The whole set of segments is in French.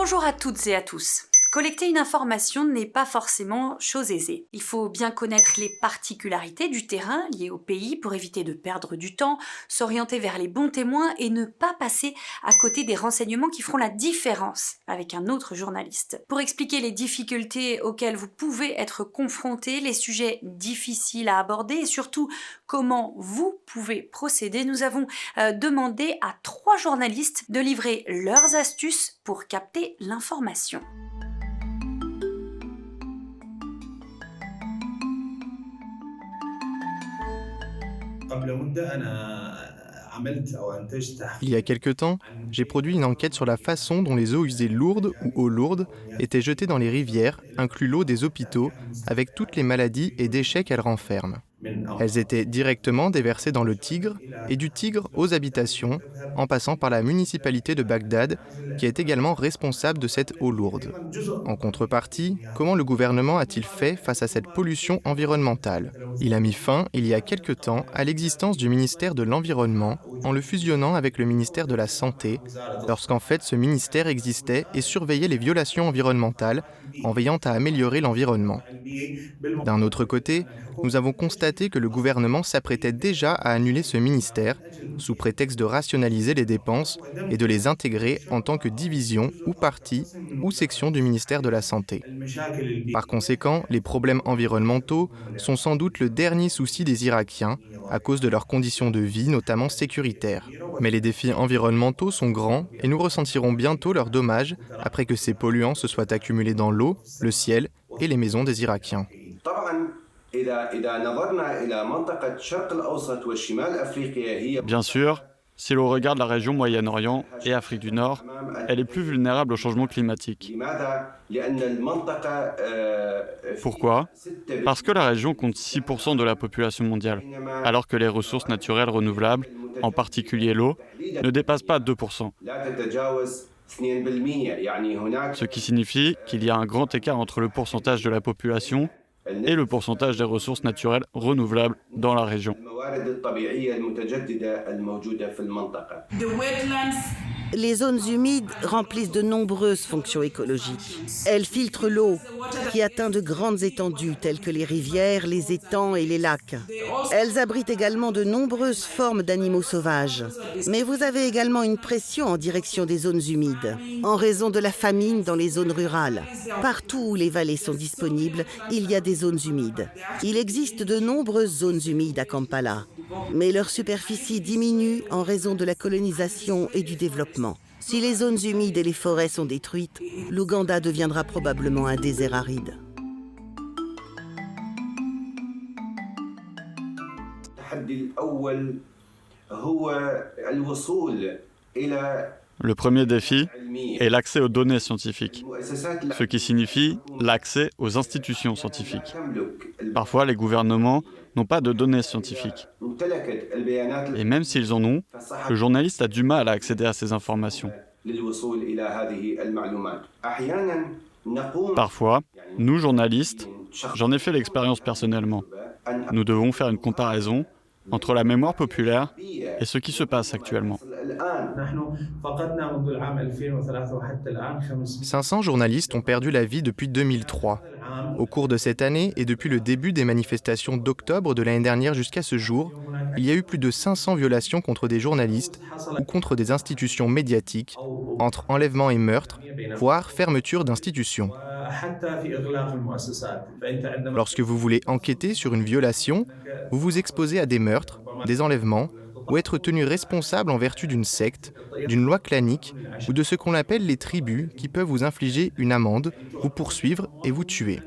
Bonjour à toutes et à tous. Collecter une information n'est pas forcément chose aisée. Il faut bien connaître les particularités du terrain liées au pays pour éviter de perdre du temps, s'orienter vers les bons témoins et ne pas passer à côté des renseignements qui feront la différence avec un autre journaliste. Pour expliquer les difficultés auxquelles vous pouvez être confrontés, les sujets difficiles à aborder et surtout comment vous pouvez procéder, nous avons demandé à 3 journalistes de livrer leurs astuces pour capter l'information. Il y a quelque temps, j'ai produit une enquête sur la façon dont les eaux usées lourdes ou eaux lourdes étaient jetées dans les rivières, inclus l'eau des hôpitaux, avec toutes les maladies et déchets qu'elles renferment. Elles étaient directement déversées dans le Tigre et du Tigre aux habitations, en passant par la municipalité de Bagdad, qui est également responsable de cette eau lourde. En contrepartie, comment le gouvernement a-t-il fait face à cette pollution environnementale ? Il a mis fin, il y a quelque temps, à l'existence du ministère de l'Environnement en le fusionnant avec le ministère de la Santé, lorsqu'en fait ce ministère existait et surveillait les violations environnementales en veillant à améliorer l'environnement. D'un autre côté, nous avons constaté que le gouvernement s'apprêtait déjà à annuler ce ministère, sous prétexte de rationaliser les dépenses et de les intégrer en tant que division ou partie ou section du ministère de la Santé. Par conséquent, les problèmes environnementaux sont sans doute le dernier souci des Irakiens, à cause de leurs conditions de vie, notamment sécuritaires. Mais les défis environnementaux sont grands et nous ressentirons bientôt leurs dommages après que ces polluants se soient accumulés dans l'eau, le ciel et les maisons des Irakiens. Bien sûr, si l'on regarde la région Moyen-Orient et Afrique du Nord, elle est plus vulnérable au changement climatique. Pourquoi ? Parce que la région compte 6% de la population mondiale, alors que les ressources naturelles renouvelables, en particulier l'eau, ne dépassent pas 2%. Ce qui signifie qu'il y a un grand écart entre le pourcentage de la population et le pourcentage des ressources naturelles renouvelables dans la région. Les zones humides remplissent de nombreuses fonctions écologiques. Elles filtrent l'eau, qui atteint de grandes étendues telles que les rivières, les étangs et les lacs. Elles abritent également de nombreuses formes d'animaux sauvages. Mais vous avez également une pression en direction des zones humides, en raison de la famine dans les zones rurales. Partout où les vallées sont disponibles, il y a des zones humides. Il existe de nombreuses zones humides à Kampala, mais leur superficie diminue en raison de la colonisation et du développement. Si les zones humides et les forêts sont détruites, l'Ouganda deviendra probablement un désert aride. Le premier défi est l'accès aux données scientifiques, ce qui signifie l'accès aux institutions scientifiques. Parfois, les gouvernements n'ont pas de données scientifiques. Et même s'ils en ont, le journaliste a du mal à accéder à ces informations. Parfois, nous journalistes, j'en ai fait l'expérience personnellement, nous devons faire une comparaison entre la mémoire populaire et ce qui se passe actuellement. 500 journalistes ont perdu la vie depuis 2003. Au cours de cette année et depuis le début des manifestations d'octobre de l'année dernière jusqu'à ce jour, il y a eu plus de 500 violations contre des journalistes ou contre des institutions médiatiques, entre enlèvements et meurtres, voire fermeture d'institutions. Lorsque vous voulez enquêter sur une violation, vous vous exposez à des meurtres, des enlèvements, ou être tenu responsable en vertu d'une secte, d'une loi clanique ou de ce qu'on appelle les tribus qui peuvent vous infliger une amende, vous poursuivre et vous tuer.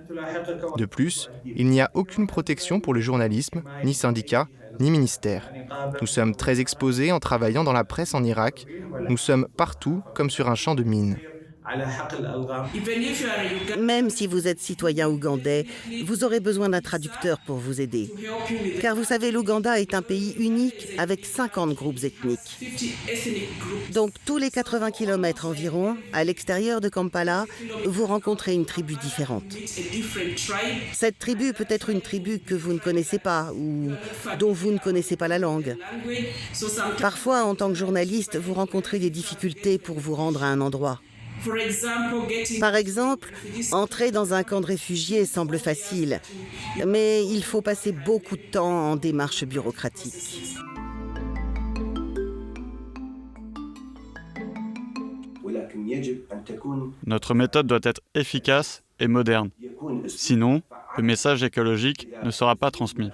De plus, il n'y a aucune protection pour le journalisme, ni syndicat, ni ministère. Nous sommes très exposés en travaillant dans la presse en Irak. Nous sommes partout comme sur un champ de mines. Même si vous êtes citoyen ougandais, vous aurez besoin d'un traducteur pour vous aider. Car vous savez, l'Ouganda est un pays unique avec 50 groupes ethniques. Donc tous les 80 km environ, à l'extérieur de Kampala, vous rencontrez une tribu différente. Cette tribu peut être une tribu que vous ne connaissez pas ou dont vous ne connaissez pas la langue. Parfois, en tant que journaliste, vous rencontrez des difficultés pour vous rendre à un endroit. Par exemple, entrer dans un camp de réfugiés semble facile, mais il faut passer beaucoup de temps en démarches bureaucratiques. Notre méthode doit être efficace et moderne. Sinon, le message écologique ne sera pas transmis.